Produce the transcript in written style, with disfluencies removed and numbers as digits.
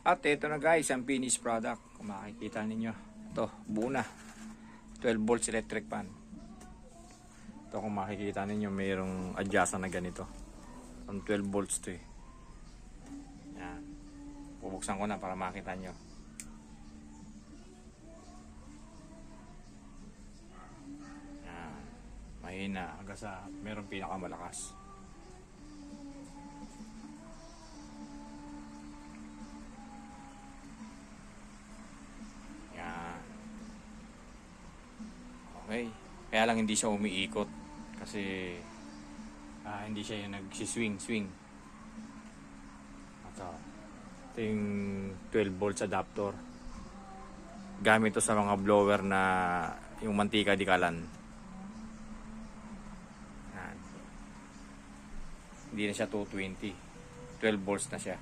At ito na guys, ang finished product. Kung makikita ninyo, ito buo na, 12 volts electric fan. Ito kung makikita ninyo, mayroong adjustment na ganito. Ang 12 volts to eh. Yan. Bubuksan ko na para makita nyo. Yan. Mahina hanggang sa mayroong pinakamalakas. Yan. Okay. Kaya lang hindi siya umiikot kasi hindi siya yung nagsiswing. Ito yung 12 volts adapter. Gamit to sa mga blower na yung mantika di kalan. Yan. Hindi na siya 220. 12 volts na siya.